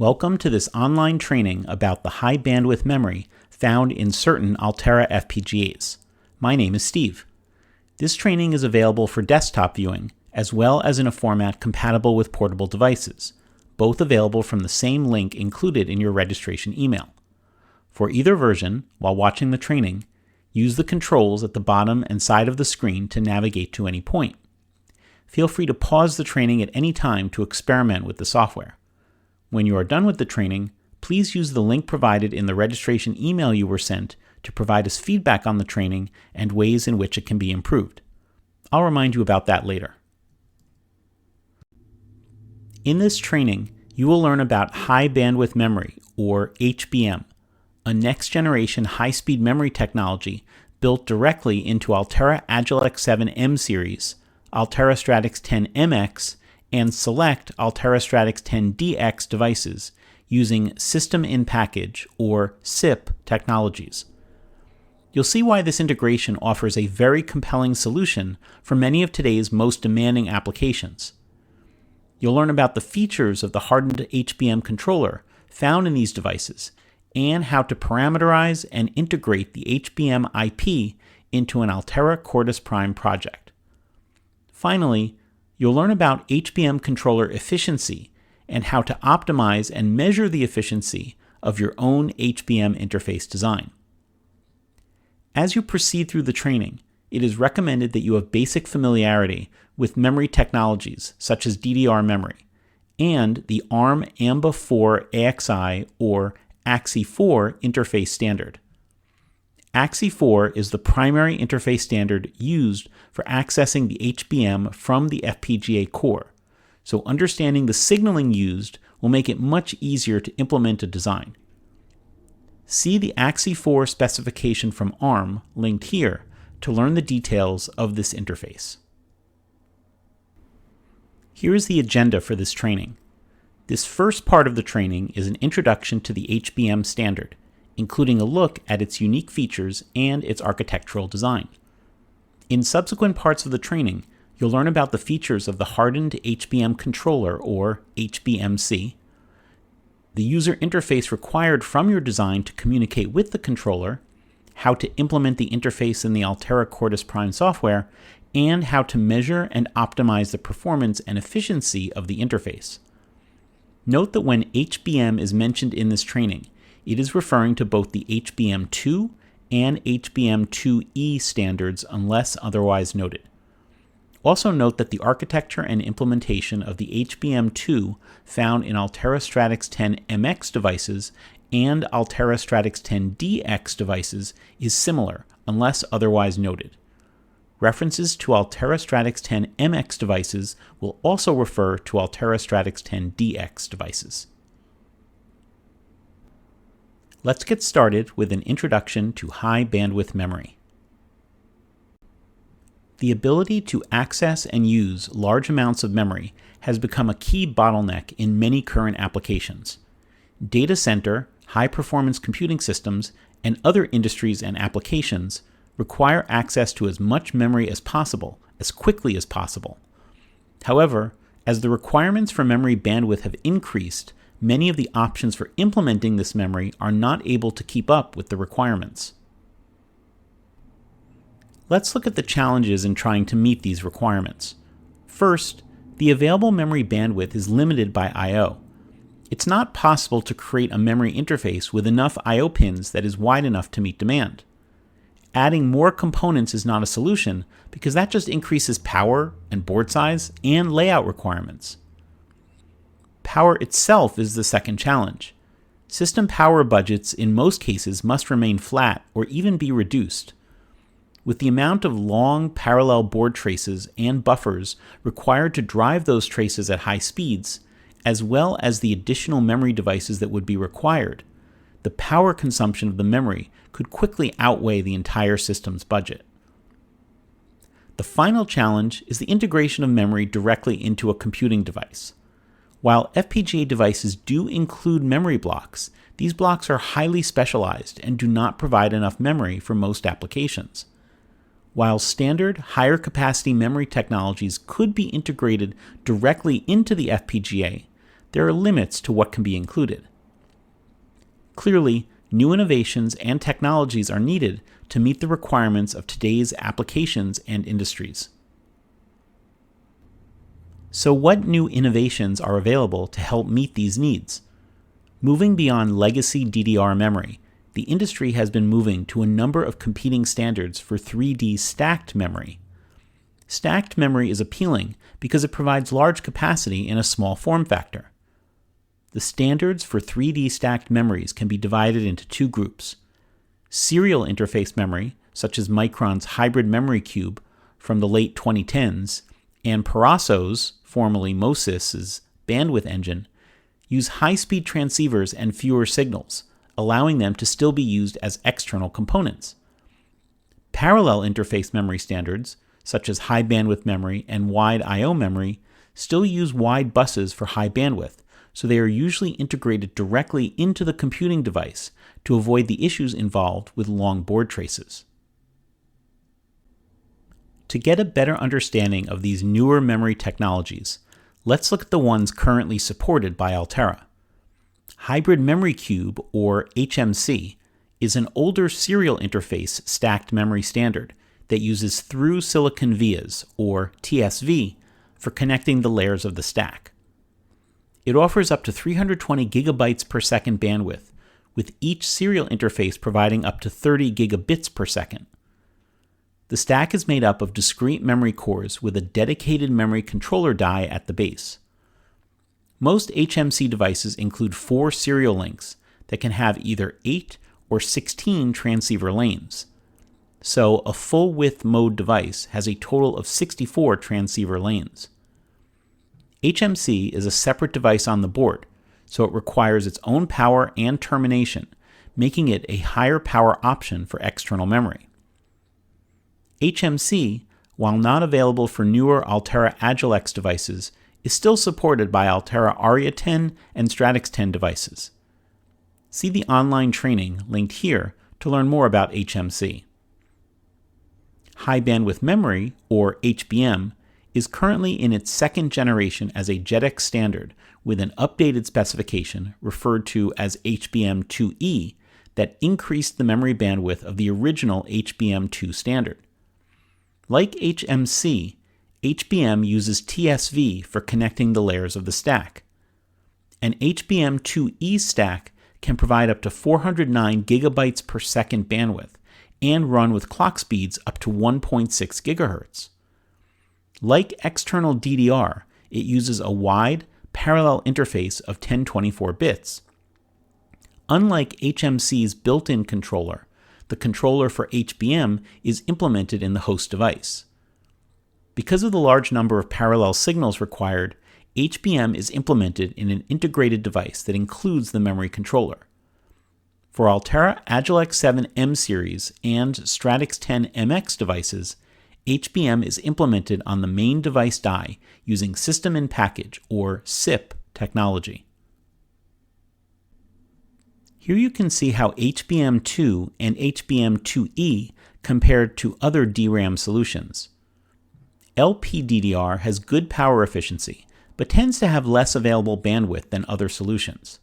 Welcome to this online training about the high bandwidth memory found in certain Altera FPGAs. My name is Steve. This training is available for desktop viewing, as well as in a format compatible with portable devices, both available from the same link included in your registration email. For either version, while watching the training, use the controls at the bottom and side of the screen to navigate to any point. Feel free to pause the training at any time to experiment with the software. When you are done with the training, please use the link provided in the registration email you were sent to provide us feedback on the training and ways in which it can be improved. I'll remind you about that later. In this training, you will learn about high bandwidth memory, or HBM, a next-generation high-speed memory technology built directly into Altera Agilex 7 M series, Altera Stratix 10 MX, and select Altera Stratix 10 DX devices using System-in-Package, or SIP, technologies. You'll see why this integration offers a very compelling solution for many of today's most demanding applications. You'll learn about the features of the hardened HBM controller found in these devices and how to parameterize and integrate the HBM IP into an Altera Quartus Prime project. Finally, you'll learn about HBM controller efficiency and how to optimize and measure the efficiency of your own HBM interface design. As you proceed through the training, it is recommended that you have basic familiarity with memory technologies such as DDR memory and the ARM AMBA4 AXI or AXI4 interface standard. AXI4 is the primary interface standard used for accessing the HBM from the FPGA core, so understanding the signaling used will make it much easier to implement a design. See the AXI4 specification from ARM, linked here, to learn the details of this interface. Here is the agenda for this training. This first part of the training is an introduction to the HBM standard, including a look at its unique features and its architectural design. In subsequent parts of the training, you'll learn about the features of the hardened HBM controller, or HBMC, the user interface required from your design to communicate with the controller, how to implement the interface in the Altera Quartus Prime software, and how to measure and optimize the performance and efficiency of the interface. Note that when HBM is mentioned in this training, it is referring to both the HBM2 and HBM2E standards unless otherwise noted. Also note that the architecture and implementation of the HBM2 found in Altera Stratix 10 MX devices and Altera Stratix 10 DX devices is similar unless otherwise noted. References to Altera Stratix 10 MX devices will also refer to Altera Stratix 10 DX devices. Let's get started with an introduction to high bandwidth memory. The ability to access and use large amounts of memory has become a key bottleneck in many current applications. Data center, high-performance computing systems, and other industries and applications require access to as much memory as possible, as quickly as possible. However, as the requirements for memory bandwidth have increased, many of the options for implementing this memory are not able to keep up with the requirements. Let's look at the challenges in trying to meet these requirements. First, the available memory bandwidth is limited by I/O. It's not possible to create a memory interface with enough I/O pins that is wide enough to meet demand. Adding more components is not a solution because that just increases power and board size and layout requirements. Power itself is the second challenge. System power budgets in most cases must remain flat or even be reduced. With the amount of long parallel board traces and buffers required to drive those traces at high speeds, as well as the additional memory devices that would be required, the power consumption of the memory could quickly outweigh the entire system's budget. The final challenge is the integration of memory directly into a computing device. While FPGA devices do include memory blocks, these blocks are highly specialized and do not provide enough memory for most applications. While standard, higher capacity memory technologies could be integrated directly into the FPGA, there are limits to what can be included. Clearly, new innovations and technologies are needed to meet the requirements of today's applications and industries. So what new innovations are available to help meet these needs? Moving beyond legacy DDR memory, the industry has been moving to a number of competing standards for 3D stacked memory. Stacked memory is appealing because it provides large capacity in a small form factor. The standards for 3D stacked memories can be divided into two groups: serial interface memory, such as Micron's hybrid memory cube from the late 2010s, and Parasso's, formerly MOSIS's, bandwidth engine, use high-speed transceivers and fewer signals, allowing them to still be used as external components. Parallel interface memory standards, such as high bandwidth memory and wide I/O memory, still use wide buses for high bandwidth, so they are usually integrated directly into the computing device to avoid the issues involved with long board traces. To get a better understanding of these newer memory technologies, let's look at the ones currently supported by Altera. Hybrid Memory Cube, or HMC, is an older serial interface stacked memory standard that uses through-silicon vias, or TSV, for connecting the layers of the stack. It offers up to 320 gigabytes per second bandwidth, with each serial interface providing up to 30 gigabits per second. The stack is made up of discrete memory cores with a dedicated memory controller die at the base. Most HMC devices include 4 serial links that can have either 8 or 16 transceiver lanes. So a full-width mode device has a total of 64 transceiver lanes. HMC is a separate device on the board, so it requires its own power and termination, making it a higher power option for external memory. HMC, while not available for newer Altera Agilex devices, is still supported by Altera Aria 10 and Stratix 10 devices. See the online training linked here to learn more about HMC. High Bandwidth Memory, or HBM, is currently in its second generation as a JEDEC standard with an updated specification referred to as HBM2E that increased the memory bandwidth of the original HBM2 standard. Like HMC, HBM uses TSV for connecting the layers of the stack. An HBM2E stack can provide up to 409 gigabytes per second bandwidth and run with clock speeds up to 1.6 gigahertz. Like external DDR, it uses a wide, parallel interface of 1024 bits. Unlike HMC's built-in controller, the controller for HBM is implemented in the host device. Because of the large number of parallel signals required, HBM is implemented in an integrated device that includes the memory controller. For Altera Agilex 7 M series and Stratix 10 MX devices, HBM is implemented on the main device die using System-in-Package, or SIP, technology. Here you can see how HBM2 and HBM2E compared to other DRAM solutions. LPDDR has good power efficiency, but tends to have less available bandwidth than other solutions.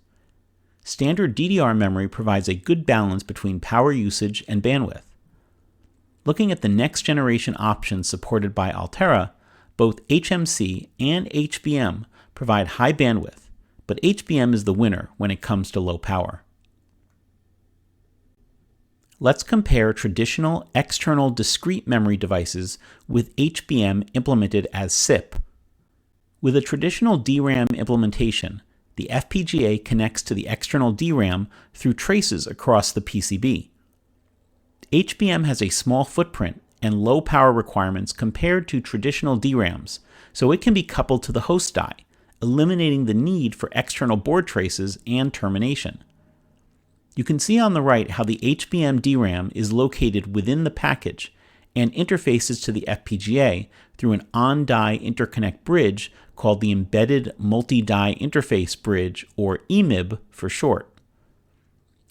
Standard DDR memory provides a good balance between power usage and bandwidth. Looking at the next generation options supported by Altera, both HMC and HBM provide high bandwidth, but HBM is the winner when it comes to low power. Let's compare traditional external discrete memory devices with HBM implemented as SIP. With a traditional DRAM implementation, the FPGA connects to the external DRAM through traces across the PCB. HBM has a small footprint and low power requirements compared to traditional DRAMs, so it can be coupled to the host die, eliminating the need for external board traces and termination. You can see on the right how the HBM DRAM is located within the package and interfaces to the FPGA through an on-die interconnect bridge called the Embedded Multi-Die Interface Bridge, or EMIB for short.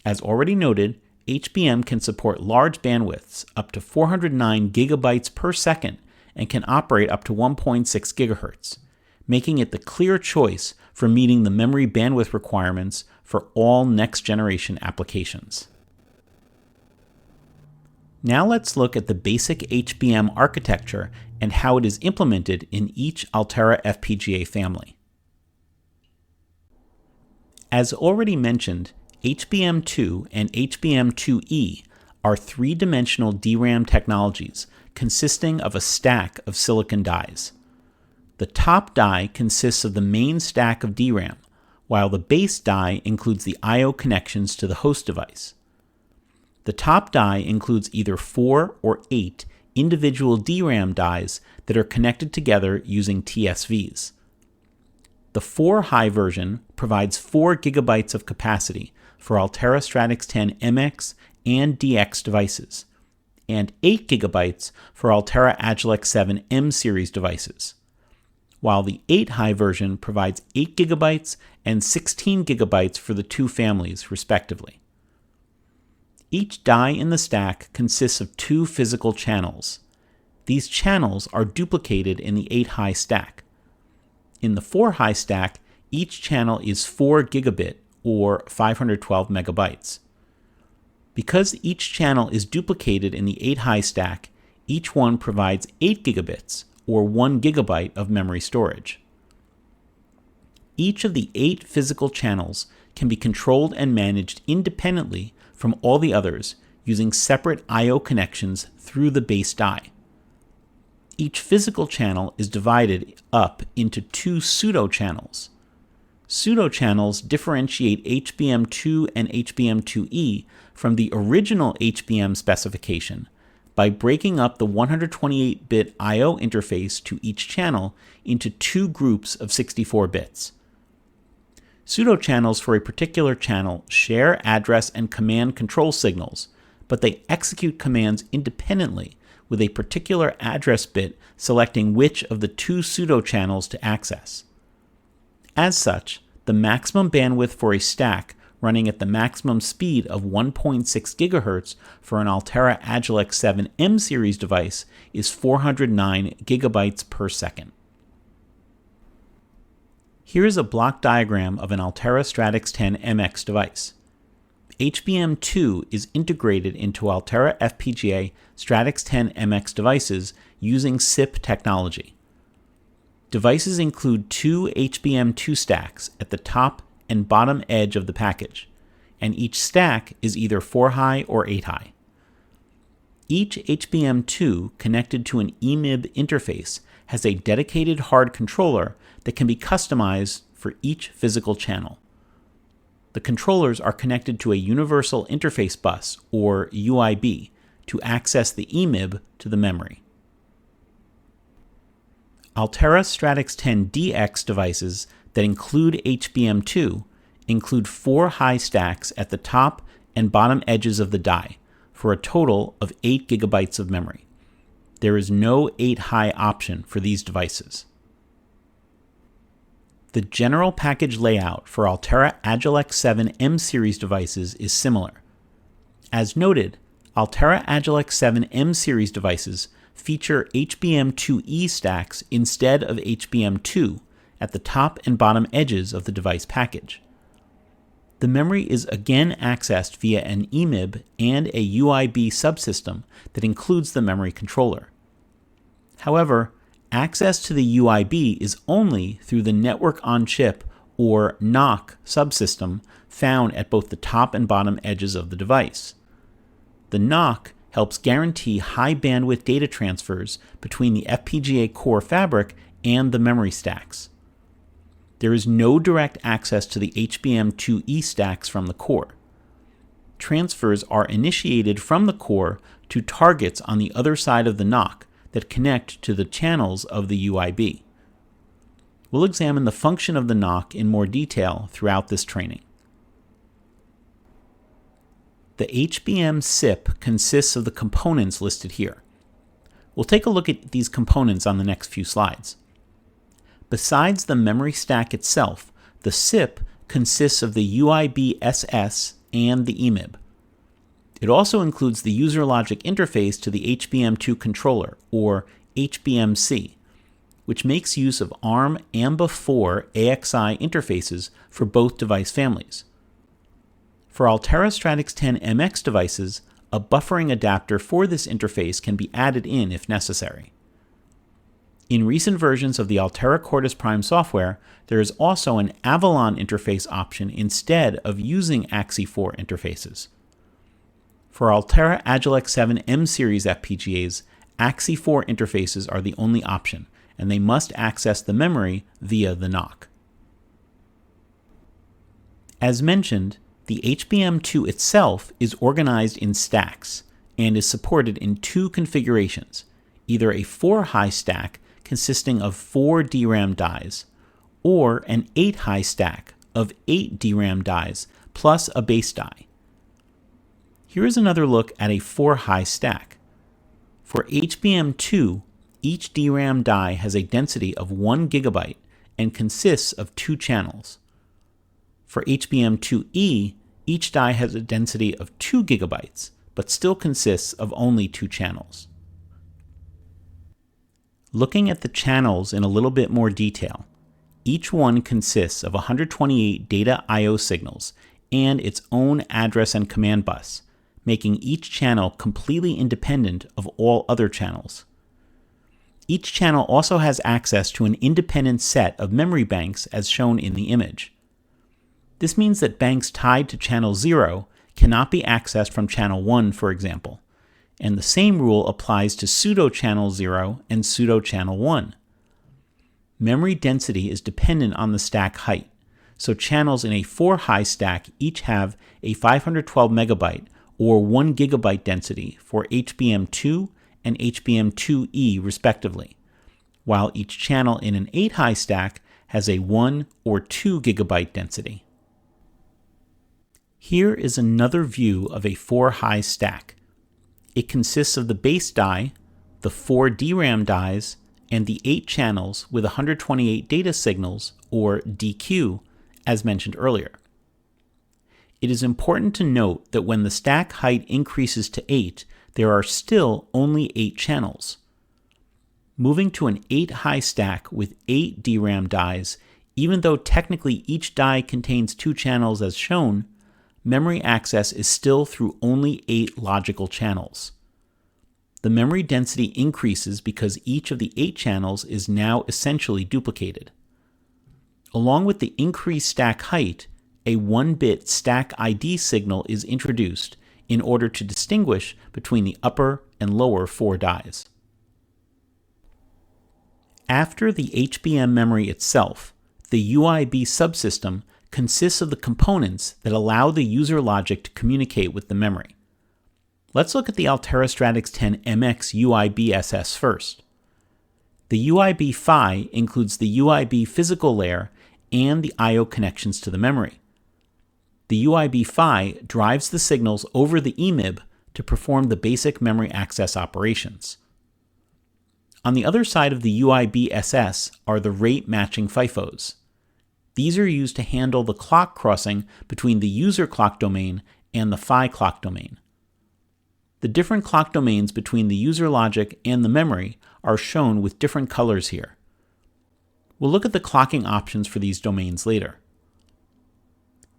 As already noted, HBM can support large bandwidths up to 409 gigabytes per second and can operate up to 1.6 gigahertz, making it the clear choice for meeting the memory bandwidth requirements for all next-generation applications. Now let's look at the basic HBM architecture and how it is implemented in each Altera FPGA family. As already mentioned, HBM2 and HBM2E are three-dimensional DRAM technologies consisting of a stack of silicon dies. The top die consists of the main stack of DRAM, while the base die includes the I/O connections to the host device. The top die includes either 4 or 8 individual DRAM dies that are connected together using TSVs. The 4-high version provides 4 GB of capacity for Altera Stratix 10 MX and DX devices, and 8 GB for Altera Agilex 7 M series devices, while the 8-high version provides 8 GB and 16 GB for the two families, respectively. Each die in the stack consists of 2 physical channels. These channels are duplicated in the 8-high stack. In the 4-high stack, each channel is 4 gigabit or 512 megabytes. Because each channel is duplicated in the 8-high stack, each one provides 8 gigabits or 1 gigabyte of memory storage. Each of the 8 physical channels can be controlled and managed independently from all the others using separate I/O connections through the base die. Each physical channel is divided up into 2 pseudo-channels. Pseudo-channels differentiate HBM2 and HBM2E from the original HBM specification by breaking up the 128-bit I/O interface to each channel into 2 groups of 64 bits. Pseudo-channels for a particular channel share address and command control signals, but they execute commands independently with a particular address bit selecting which of the 2 pseudo-channels to access. As such, the maximum bandwidth for a stack running at the maximum speed of 1.6 GHz for an Altera Agilex 7 M series device is 409 GB per second. Here is a block diagram of an Altera Stratix 10 MX device. HBM2 is integrated into Altera FPGA Stratix 10 MX devices using SIP technology. Devices include 2 HBM2 stacks at the top and bottom edge of the package, and each stack is either 4-high or 8-high. Each HBM2 connected to an EMIB interface has a dedicated hard controller that can be customized for each physical channel. The controllers are connected to a Universal Interface Bus, or UIB, to access the EMIB to the memory. Altera Stratix 10 DX devices that include HBM2 include 4 high stacks at the top and bottom edges of the die for a total of 8 GB of memory. There is no 8-high option for these devices. The general package layout for Altera Agilex 7 M series devices is similar. As noted, Altera Agilex 7 M series devices feature HBM2E stacks instead of HBM2 at the top and bottom edges of the device package. The memory is again accessed via an EMIB and a UIB subsystem that includes the memory controller. However, access to the UIB is only through the Network on Chip, or NOC, subsystem found at both the top and bottom edges of the device. The NOC helps guarantee high bandwidth data transfers between the FPGA core fabric and the memory stacks. There is no direct access to the HBM2E stacks from the core. Transfers are initiated from the core to targets on the other side of the NOC that connect to the channels of the UIB. We'll examine the function of the NOC in more detail throughout this training. The HBM SIP consists of the components listed here. We'll take a look at these components on the next few slides. Besides the memory stack itself, the SIP consists of the UIB SS and the EMIB. It also includes the user logic interface to the HBM2 controller, or HBMC, which makes use of ARM AMBA4 AXI interfaces for both device families. For Altera Stratix 10 MX devices, a buffering adapter for this interface can be added in if necessary. In recent versions of the Altera Quartus Prime software, there is also an Avalon interface option instead of using AXI4 interfaces. For Altera Agilex 7 M series FPGAs, AXI4 interfaces are the only option, and they must access the memory via the NOC. As mentioned, the HBM2 itself is organized in stacks and is supported in two configurations, either a 4-high stack consisting of 4 DRAM dies, or an 8-high stack of 8 DRAM dies plus a base die. Here is another look at a 4-high stack. For HBM2, each DRAM die has a density of 1 GB and consists of 2 channels. For HBM2E, each die has a density of 2 GB, but still consists of only 2 channels. Looking at the channels in a little bit more detail, each one consists of 128 data I/O signals and its own address and command bus, making each channel completely independent of all other channels. Each channel also has access to an independent set of memory banks as shown in the image. This means that banks tied to channel 0 cannot be accessed from channel 1, for example, and the same rule applies to pseudo channel 0 and pseudo channel 1. Memory density is dependent on the stack height, so channels in a 4-high stack each have a 512 megabyte or 1 GB density for HBM2 and HBM2E respectively, while each channel in an 8-high stack has a 1 or 2 GB density. Here is another view of a 4-high stack. It consists of the base die, the 4 DRAM dies, and the 8 channels with 128 data signals, or DQ, as mentioned earlier. It is important to note that when the stack height increases to 8, there are still only 8 channels. Moving to an 8-high stack with 8 DRAM dies, even though technically each die contains 2 channels as shown, memory access is still through only 8 logical channels. The memory density increases because each of the 8 channels is now essentially duplicated. Along with the increased stack height, a 1-bit stack ID signal is introduced in order to distinguish between the upper and lower 4 dies. After the HBM memory itself, the UIB subsystem consists of the components that allow the user logic to communicate with the memory. Let's look at the Altera Stratix 10 MX UIB SS first. The UIB PHY includes the UIB physical layer and the I/O connections to the memory. The UIB PHY drives the signals over the EMIB to perform the basic memory access operations. On the other side of the UIB SS are the rate matching FIFOs. These are used to handle the clock crossing between the user clock domain and the PHY clock domain. The different clock domains between the user logic and the memory are shown with different colors here. We'll look at the clocking options for these domains later.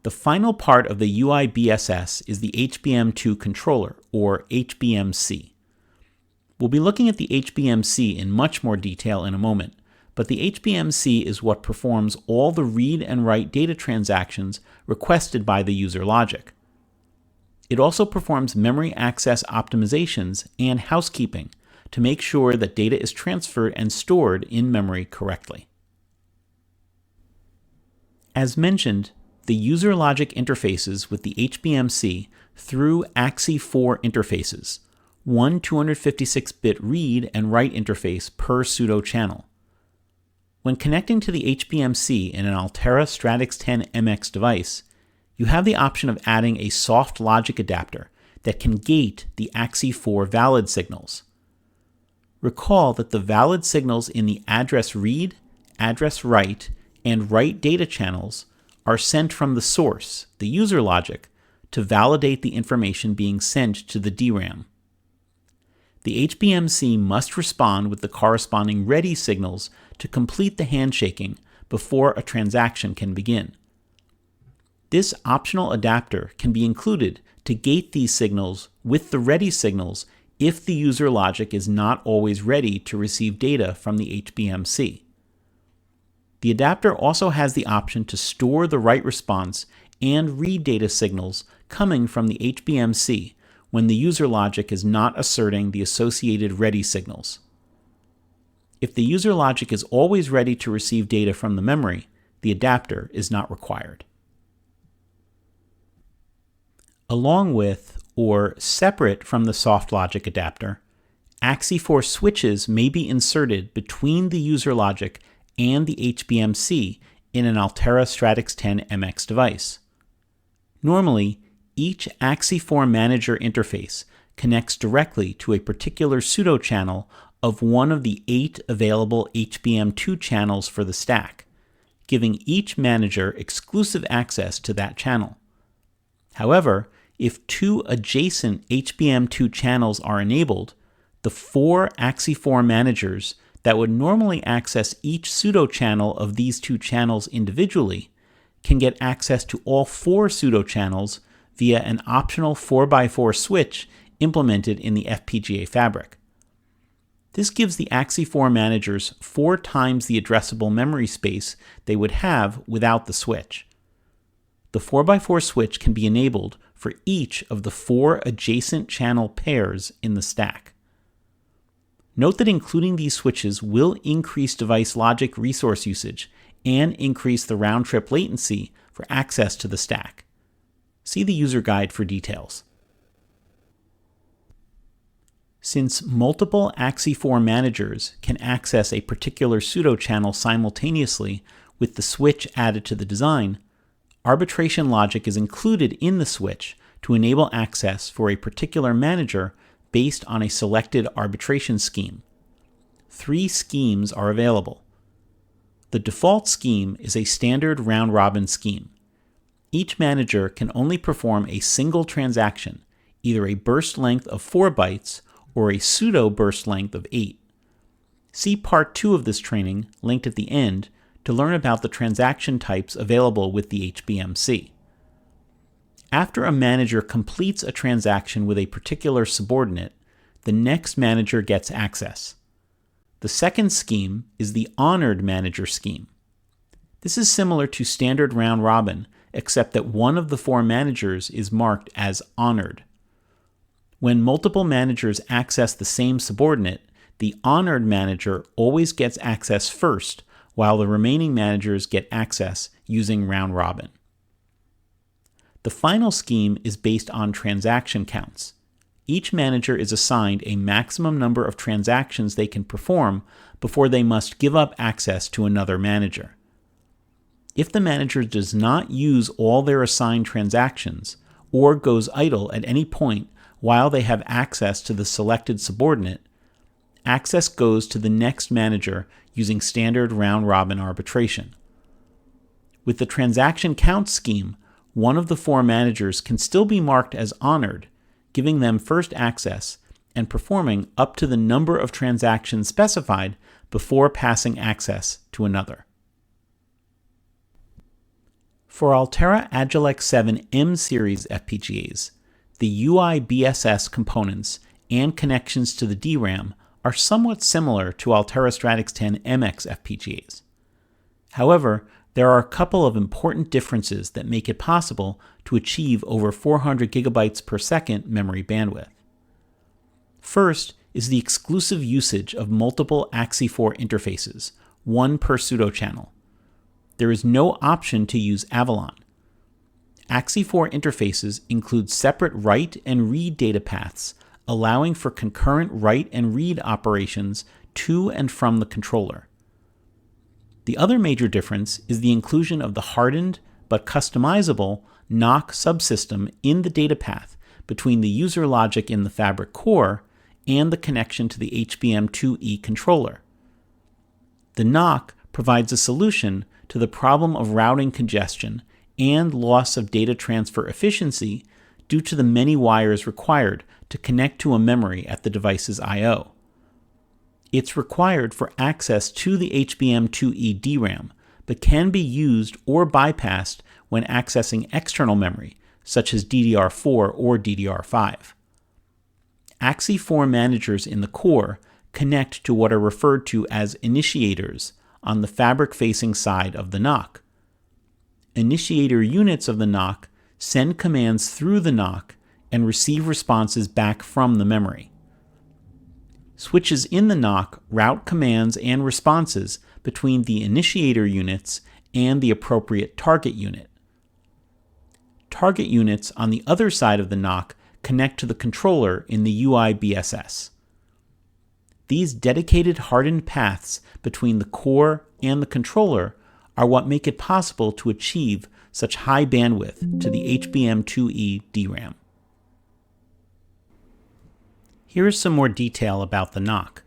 The final part of the UIBSS is the HBM2 controller, or HBMC. We'll be looking at the HBMC in much more detail in a moment, but the HBMC is what performs all the read and write data transactions requested by the user logic. It also performs memory access optimizations and housekeeping to make sure that data is transferred and stored in memory correctly. As mentioned, the user logic interfaces with the HBMC through AXI4 interfaces, one 256-bit read and write interface per pseudo channel. When connecting to the HBMC in an Altera Stratix 10 MX device, you have the option of adding a soft logic adapter that can gate the AXI4 valid signals. Recall that the valid signals in the address read, address write, and write data channels are sent from the source, the user logic, to validate the information being sent to the DRAM. the HBMC must respond with the corresponding ready signals to complete the handshaking before a transaction can begin. This optional adapter can be included to gate these signals with the ready signals if the user logic is not always ready to receive data from the HBMC. The adapter also has the option to store the write response and read data signals coming from the HBMC when the user logic is not asserting the associated ready signals. If the user logic is always ready to receive data from the memory, the adapter is not required. Along with, or separate from the soft logic adapter, Axi4 switches may be inserted between the user logic and the HBMC in an Altera Stratix 10 MX device. Normally, each Axi4 manager interface connects directly to a particular pseudo channel of one of the 8 available HBM2 channels for the stack, giving each manager exclusive access to that channel. However, if 2 adjacent HBM2 channels are enabled, the 4 Axi4 managers that would normally access each pseudo channel of these 2 channels individually can get access to all 4 pseudo channels via an optional 4x4 switch implemented in the FPGA fabric. This gives the Axi4 managers 4 times the addressable memory space they would have without the switch. The 4x4 switch can be enabled for each of the 4 adjacent channel pairs in the stack. Note that including these switches will increase device logic resource usage and increase the round-trip latency for access to the stack. See the user guide for details. Since multiple Axi4 managers can access a particular pseudo channel simultaneously with the switch added to the design, arbitration logic is included in the switch to enable access for a particular manager based on a selected arbitration scheme. 3 schemes are available. The default scheme is a standard round-robin scheme. Each manager can only perform a single transaction, either a burst length of 4 bytes or a pseudo burst length of 8. See Part 2 of this training, linked at the end, to learn about the transaction types available with the HBMC. After a manager completes a transaction with a particular subordinate, the next manager gets access. The second scheme is the honored manager scheme. This is similar to standard round-robin, except that one of the 4 managers is marked as honored. When multiple managers access the same subordinate, the honored manager always gets access first, while the remaining managers get access using round-robin. The final scheme is based on transaction counts. Each manager is assigned a maximum number of transactions they can perform before they must give up access to another manager. If the manager does not use all their assigned transactions or goes idle at any point while they have access to the selected subordinate, access goes to the next manager using standard round-robin arbitration. With the transaction count scheme, one of the 4 managers can still be marked as honored, giving them first access and performing up to the number of transactions specified before passing access to another. For Altera Agilex 7 M-series FPGAs, the UI BSS components and connections to the DRAM are somewhat similar to Altera Stratix 10 MX FPGAs. However, there are a couple of important differences that make it possible to achieve over 400 gigabytes per second memory bandwidth. First is the exclusive usage of multiple Axi4 interfaces, 1 per pseudo channel. There is no option to use Avalon. Axi4 interfaces include separate write and read data paths, allowing for concurrent write and read operations to and from the controller. The other major difference is the inclusion of the hardened but customizable NOC subsystem in the data path between the user logic in the fabric core and the connection to the HBM2E controller. The NOC provides a solution to the problem of routing congestion and loss of data transfer efficiency due to the many wires required to connect to a memory at the device's I/O. It's required for access to the HBM2E DRAM, but can be used or bypassed when accessing external memory, such as DDR4 or DDR5. AXI4 managers in the core connect to what are referred to as initiators on the fabric-facing side of the NOC. Initiator units of the NOC send commands through the NOC and receive responses back from the memory. Switches in the NOC route commands and responses between the initiator units and the appropriate target unit. Target units on the other side of the NOC connect to the controller in the UI/BSS. These dedicated hardened paths between the core and the controller are what make it possible to achieve such high bandwidth to the HBM2E DRAM. Here is some more detail about the NOC.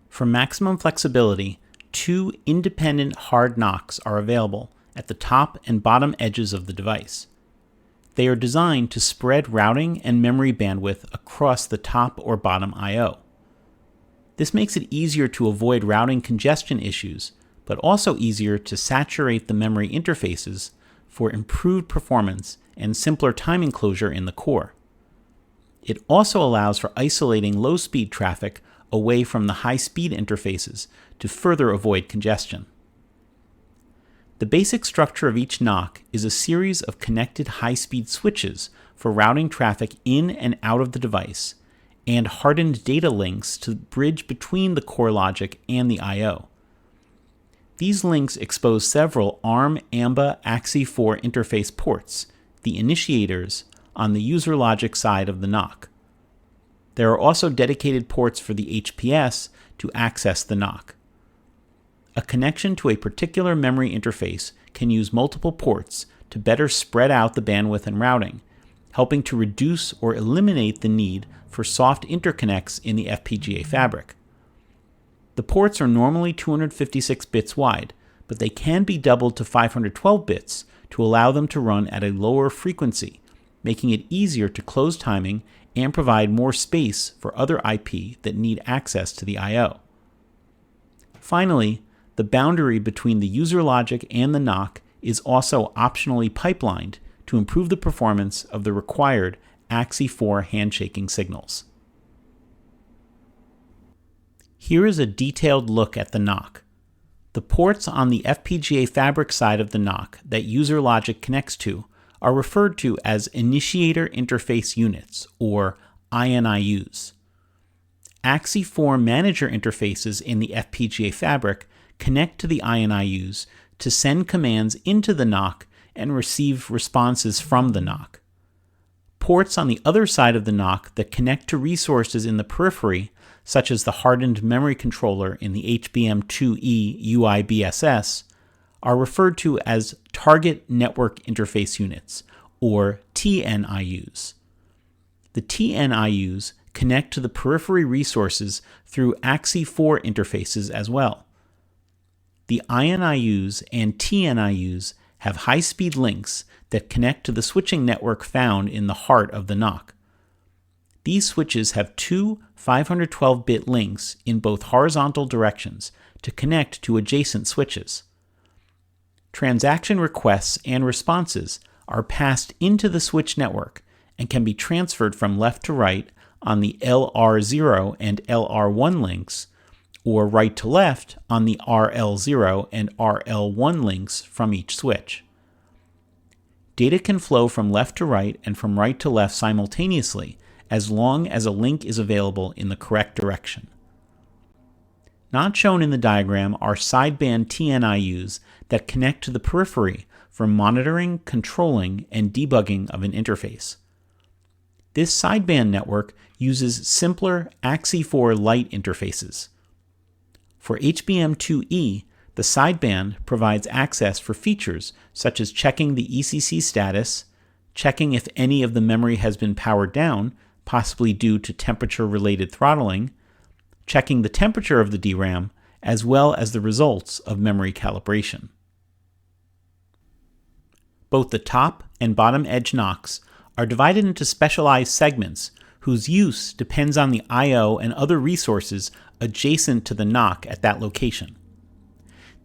For maximum flexibility, two independent hard NOCs are available at the top and bottom edges of the device. They are designed to spread routing and memory bandwidth across the top or bottom I/O. This makes it easier to avoid routing congestion issues, but also easier to saturate the memory interfaces for improved performance and simpler time enclosure in the core. It also allows for isolating low-speed traffic away from the high-speed interfaces to further avoid congestion. The basic structure of each NOC is a series of connected high-speed switches for routing traffic in and out of the device, and hardened data links to bridge between the core logic and the I/O. These links expose several ARM AMBA AXI4 interface ports, the initiators, on the user logic side of the NOC. There are also dedicated ports for the HPS to access the NOC. A connection to a particular memory interface can use multiple ports to better spread out the bandwidth and routing, helping to reduce or eliminate the need for soft interconnects in the FPGA fabric. The ports are normally 256 bits wide, but they can be doubled to 512 bits to allow them to run at a lower frequency, making it easier to close timing and provide more space for other IP that need access to the I/O. Finally, the boundary between the user logic and the NOC is also optionally pipelined to improve the performance of the required AXI4 handshaking signals. Here is a detailed look at the NOC. The ports on the FPGA fabric side of the NOC that user logic connects to are referred to as Initiator Interface Units, or INIUs. AXI4 manager interfaces in the FPGA fabric connect to the INIUs to send commands into the NOC and receive responses from the NOC. Ports on the other side of the NOC that connect to resources in the periphery, such as the hardened memory controller in the HBM2E UI/BSS, are referred to as Target Network Interface Units, or TNIUs. The TNIUs connect to the periphery resources through AXI4 interfaces as well. The INIUs and TNIUs have high-speed links that connect to the switching network found in the heart of the NOC. These switches have two 512-bit links in both horizontal directions to connect to adjacent switches. Transaction requests and responses are passed into the switch network and can be transferred from left to right on the LR0 and LR1 links, or right to left on the RL0 and RL1 links from each switch. Data can flow from left to right and from right to left simultaneously, as long as a link is available in the correct direction. Not shown in the diagram are sideband TNIUs that connect to the periphery for monitoring, controlling, and debugging of an interface. This sideband network uses simpler AXI4 Lite interfaces. For HBM2E, the sideband provides access for features such as checking the ECC status, checking if any of the memory has been powered down, possibly due to temperature-related throttling, checking the temperature of the DRAM, as well as the results of memory calibration. Both the top and bottom edge NOCs are divided into specialized segments whose use depends on the I/O and other resources adjacent to the NOC at that location.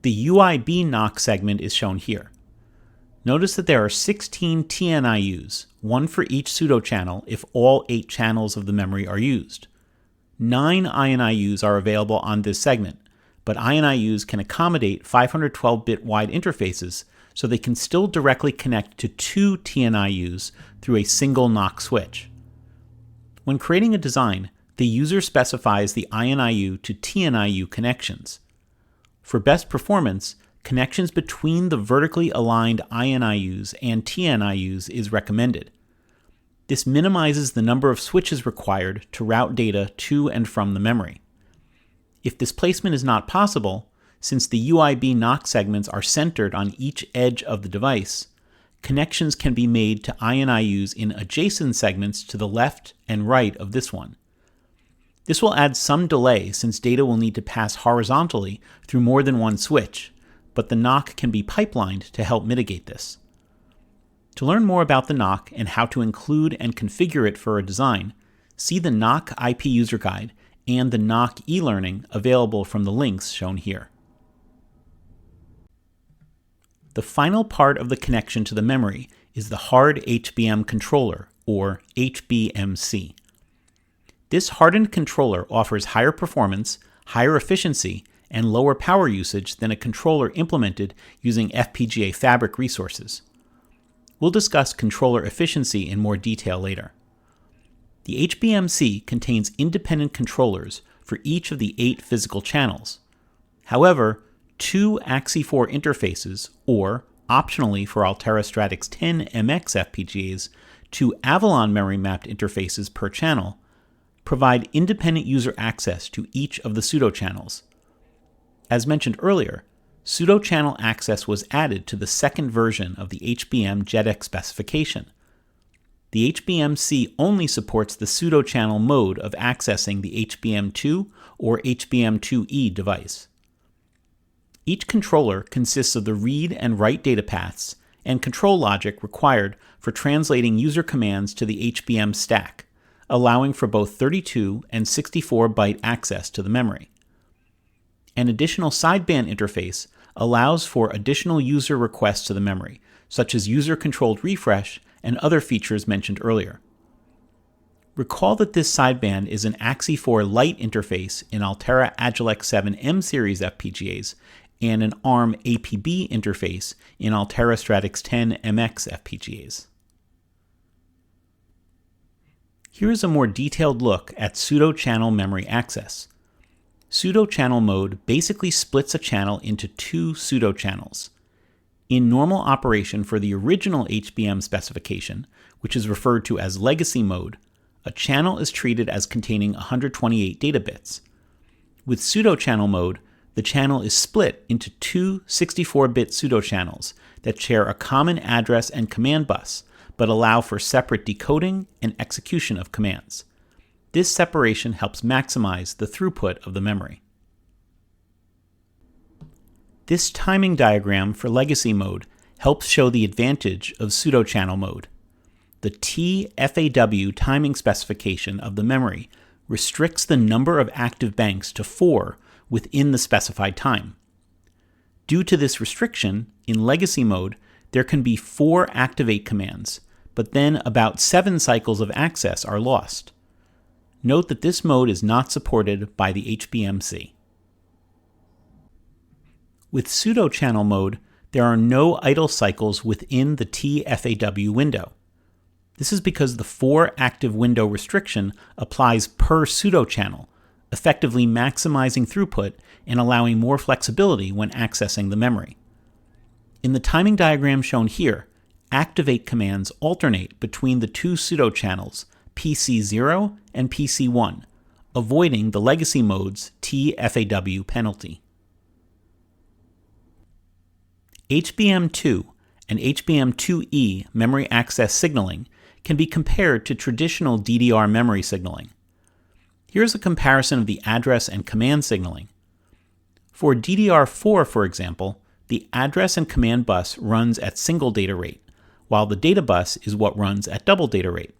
The UIB NOC segment is shown here. Notice that there are 16 TNIUs, one for each pseudo-channel if all 8 channels of the memory are used. 9 INIUs are available on this segment, but INIUs can accommodate 512-bit wide interfaces, so they can still directly connect to 2 TNIUs through a single NOC switch. When creating a design, the user specifies the INIU to TNIU connections. For best performance, connections between the vertically aligned INIUs and TNIUs is recommended. This minimizes the number of switches required to route data to and from the memory. If this placement is not possible, since the UIB NOC segments are centered on each edge of the device, connections can be made to INIUs in adjacent segments to the left and right of this one. This will add some delay since data will need to pass horizontally through more than one switch, but the NOC can be pipelined to help mitigate this. To learn more about the NOC and how to include and configure it for a design, see the NOC IP User Guide and the NOC e-learning available from the links shown here. The final part of the connection to the memory is the Hard HBM Controller, or HBMC. This hardened controller offers higher performance, higher efficiency, and lower power usage than a controller implemented using FPGA fabric resources. We'll discuss controller efficiency in more detail later. The HBMC contains independent controllers for each of the 8 physical channels. However, 2 AXI4 interfaces, or, optionally for Altera Stratix 10 MX FPGAs, 2 Avalon memory mapped interfaces per channel, provide independent user access to each of the pseudo-channels. As mentioned earlier, pseudo-channel access was added to the second version of the HBM JEDEC specification. The HBMC only supports the pseudo-channel mode of accessing the HBM2 or HBM2E device. Each controller consists of the read and write data paths and control logic required for translating user commands to the HBM stack, allowing for both 32 and 64-byte access to the memory. An additional sideband interface allows for additional user requests to the memory, such as user-controlled refresh and other features mentioned earlier. Recall that this sideband is an AXI4 Lite interface in Altera Agilex 7 M series FPGAs and an ARM APB interface in Altera Stratix 10 MX FPGAs. Here is a more detailed look at pseudo-channel memory access. Pseudo-channel mode basically splits a channel into 2 pseudo-channels. In normal operation for the original HBM specification, which is referred to as legacy mode, a channel is treated as containing 128 data bits. With pseudo-channel mode, the channel is split into 2 64-bit pseudo-channels that share a common address and command bus, but allow for separate decoding and execution of commands. This separation helps maximize the throughput of the memory. This timing diagram for legacy mode helps show the advantage of pseudo-channel mode. The TFAW timing specification of the memory restricts the number of active banks to 4 within the specified time. Due to this restriction, in legacy mode, there can be 4 activate commands, but then about 7 cycles of access are lost. Note that this mode is not supported by the HBMC. With pseudo-channel mode, there are no idle cycles within the TFAW window. This is because the 4 active window restriction applies per pseudo-channel, effectively maximizing throughput and allowing more flexibility when accessing the memory. In the timing diagram shown here, activate commands alternate between the 2 pseudo-channels, PC0 and PC1, avoiding the legacy mode's TFAW penalty. HBM2 and HBM2E memory access signaling can be compared to traditional DDR memory signaling. Here's a comparison of the address and command signaling. For DDR4, for example, the address and command bus runs at single data rate, while the data bus is what runs at double data rate.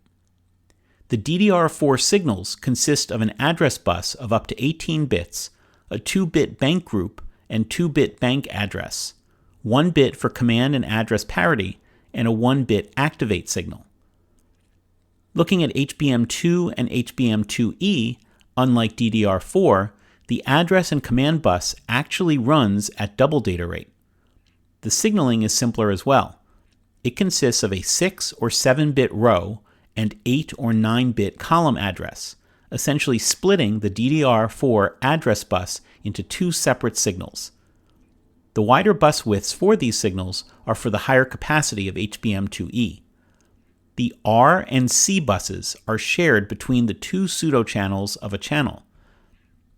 The DDR4 signals consist of an address bus of up to 18 bits, a 2-bit bank group, and 2-bit bank address, 1 bit for command and address parity, and a 1-bit activate signal. Looking at HBM2 and HBM2E, unlike DDR4, the address and command bus actually runs at double data rate. The signaling is simpler as well. It consists of a 6 or 7-bit row and 8 or 9-bit column address, essentially splitting the DDR4 address bus into 2 separate signals. The wider bus widths for these signals are for the higher capacity of HBM2E. The R and C buses are shared between the 2 pseudo-channels of a channel.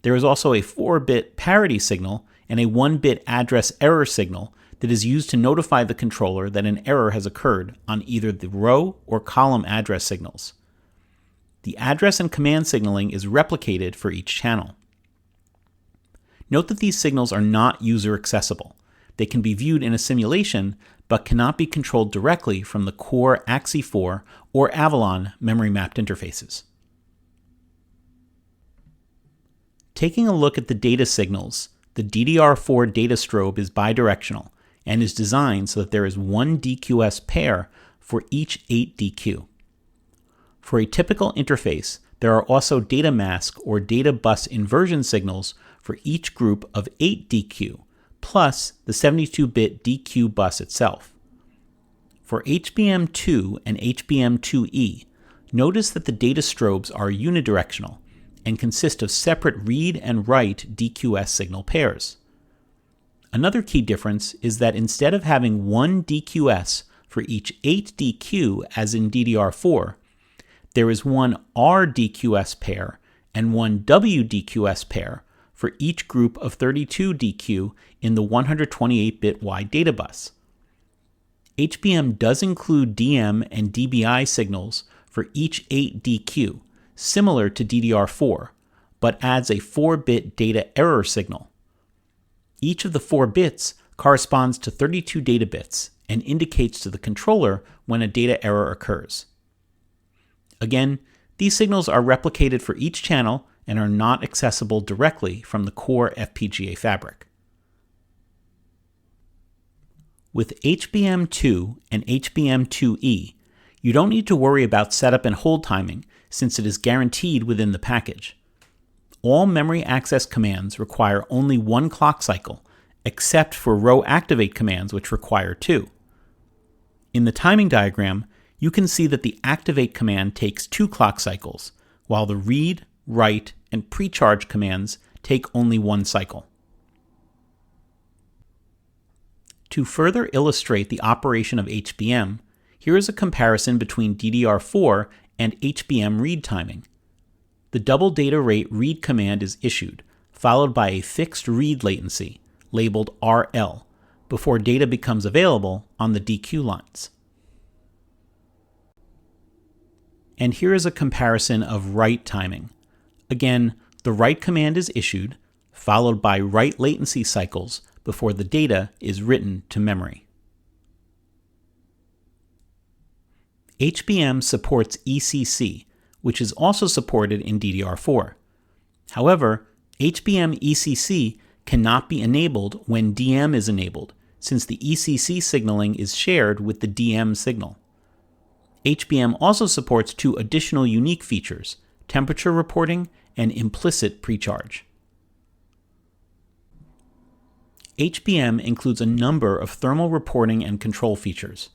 There is also a 4-bit parity signal and a 1-bit address error signal that is used to notify the controller that an error has occurred on either the row or column address signals. The address and command signaling is replicated for each channel. Note that these signals are not user accessible. They can be viewed in a simulation, but cannot be controlled directly from the core Axie4 or Avalon memory mapped interfaces. Taking a look at the data signals, the DDR4 data strobe is bidirectional and is designed so that there is one DQS pair for each 8 DQ. For a typical interface, there are also data mask or data bus inversion signals for each group of 8 DQ, plus the 72-bit DQ bus itself. For HBM2 and HBM2E, notice that the data strobes are unidirectional and consist of separate read and write DQS signal pairs. Another key difference is that instead of having one DQS for each 8 DQ as in DDR4, there is one RDQS pair and one WDQS pair for each group of 32 DQ in the 128-bit wide data bus. HBM does include DM and DBI signals for each 8 DQ, similar to DDR4, but adds a 4-bit data error signal. Each of the 4 bits corresponds to 32 data bits and indicates to the controller when a data error occurs. Again, these signals are replicated for each channel and are not accessible directly from the core FPGA fabric. With HBM2 and HBM2E, you don't need to worry about setup and hold timing since it is guaranteed within the package. All memory access commands require only 1 clock cycle, except for row activate commands which require 2. In the timing diagram, you can see that the activate command takes 2 clock cycles, while the read, write, and pre-charge commands take only 1 cycle. To further illustrate the operation of HBM, here is a comparison between DDR4 and HBM read timing. The double data rate read command is issued, followed by a fixed read latency, labeled RL, before data becomes available on the DQ lines. And here is a comparison of write timing. Again, the write command is issued, followed by write latency cycles before the data is written to memory. HBM supports ECC, which is also supported in DDR4. However, HBM ECC cannot be enabled when DM is enabled, since the ECC signaling is shared with the DM signal. HBM also supports 2 additional unique features: temperature reporting and implicit precharge. HBM includes a number of thermal reporting and control features.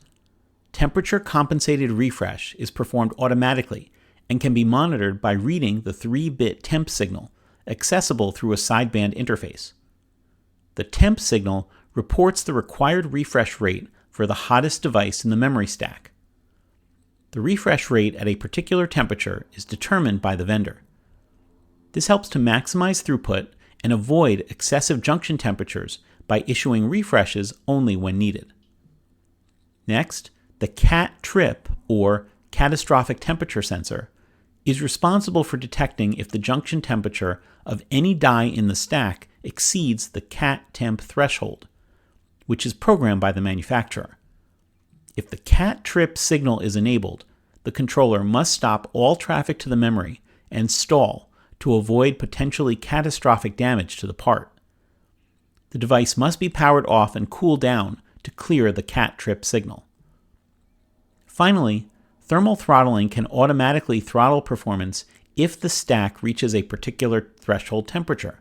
Temperature compensated refresh is performed automatically and can be monitored by reading the 3-bit temp signal, accessible through a sideband interface. The temp signal reports the required refresh rate for the hottest device in the memory stack. The refresh rate at a particular temperature is determined by the vendor. This helps to maximize throughput and avoid excessive junction temperatures by issuing refreshes only when needed. Next, the CAT trip, or catastrophic temperature sensor, is responsible for detecting if the junction temperature of any die in the stack exceeds the CAT temp threshold, which is programmed by the manufacturer. If the cat trip signal is enabled, the controller must stop all traffic to the memory and stall to avoid potentially catastrophic damage to the part. The device must be powered off and cooled down to clear the cat trip signal. Finally, thermal throttling can automatically throttle performance if the stack reaches a particular threshold temperature.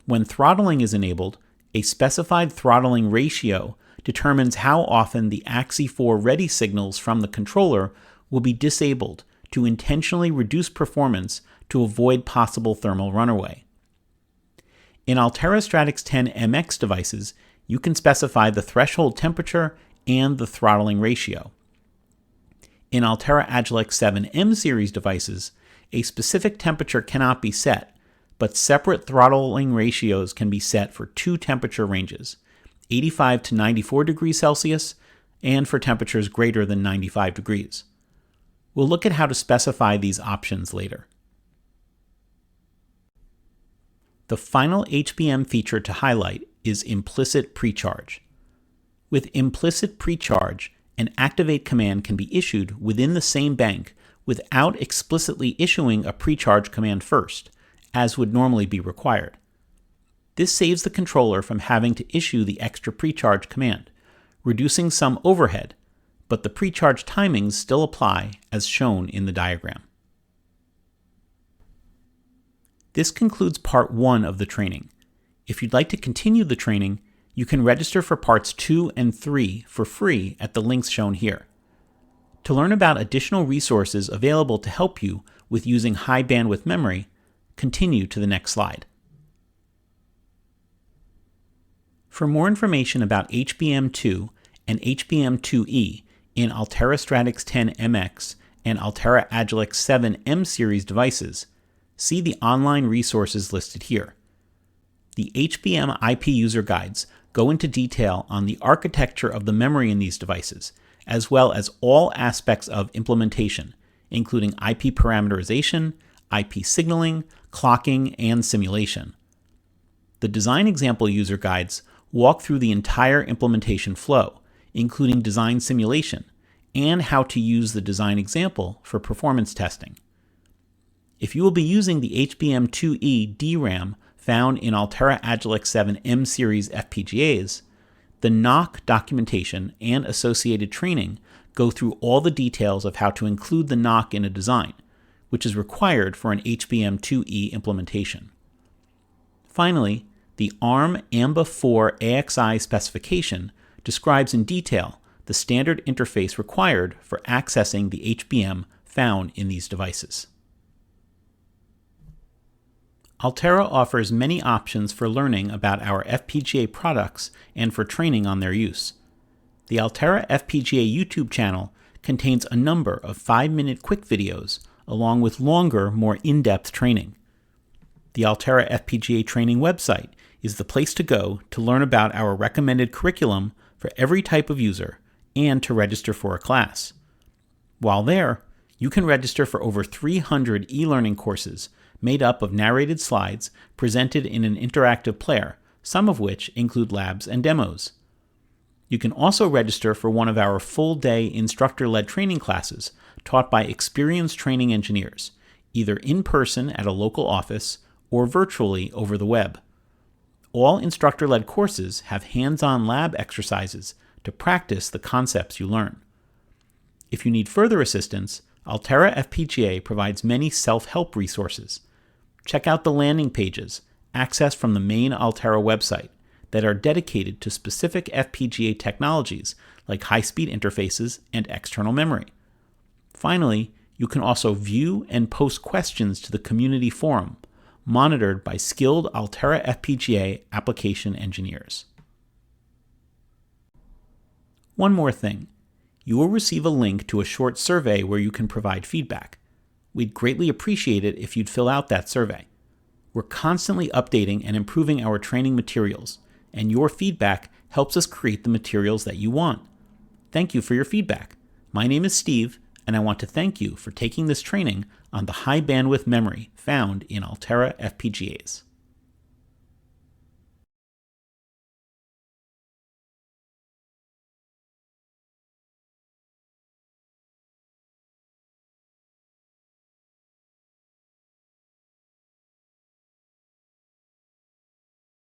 When throttling is enabled, a specified throttling ratio determines how often the AXI4 ready signals from the controller will be disabled to intentionally reduce performance to avoid possible thermal runaway. In Altera Stratix 10 MX devices, you can specify the threshold temperature and the throttling ratio. In Altera Agilex 7 M series devices, a specific temperature cannot be set, but separate throttling ratios can be set for two temperature ranges, 85 to 94 degrees Celsius, and for temperatures greater than 95 degrees. We'll look at how to specify these options later. The final HBM feature to highlight is implicit precharge. With implicit precharge, an activate command can be issued within the same bank without explicitly issuing a precharge command first, as would normally be required. This saves the controller from having to issue the extra precharge command, reducing some overhead, but the precharge timings still apply as shown in the diagram. This concludes part 1 of the training. If you'd like to continue the training, you can register for parts 2 and 3 for free at the links shown here. To learn about additional resources available to help you with using high bandwidth memory, continue to the next slide. For more information about HBM2 and HBM2E in Altera Stratix 10 MX and Altera Agilex 7 M series devices, see the online resources listed here. The HBM IP user guides go into detail on the architecture of the memory in these devices, as well as all aspects of implementation, including IP parameterization, IP signaling, clocking, and simulation. The design example user guides walk through the entire implementation flow, including design simulation, and how to use the design example for performance testing. If you will be using the HBM2E DRAM found in Altera Agilex 7 M series FPGAs, the NOC documentation and associated training go through all the details of how to include the NOC in a design, which is required for an HBM2E implementation. Finally, the ARM AMBA4 AXI specification describes in detail the standard interface required for accessing the HBM found in these devices. Altera offers many options for learning about our FPGA products and for training on their use. The Altera FPGA YouTube channel contains a number of 5-minute quick videos along with longer, more in-depth training. The Altera FPGA training website is the place to go to learn about our recommended curriculum for every type of user and to register for a class. While there, you can register for over 300 e-learning courses made up of narrated slides presented in an interactive player, some of which include labs and demos. You can also register for one of our full-day instructor-led training classes taught by experienced training engineers, either in person at a local office or virtually over the web. All instructor-led courses have hands-on lab exercises to practice the concepts you learn. If you need further assistance, Altera FPGA provides many self-help resources. Check out the landing pages, accessed from the main Altera website, that are dedicated to specific FPGA technologies like high-speed interfaces and external memory. Finally, you can also view and post questions to the community forum, monitored by skilled Altera FPGA application engineers. One more thing. You will receive a link to a short survey where you can provide feedback. We'd greatly appreciate it if you'd fill out that survey. We're constantly updating and improving our training materials, and your feedback helps us create the materials that you want. Thank you for your feedback. My name is Steve, and I want to thank you for taking this training on the high bandwidth memory found in Altera FPGAs.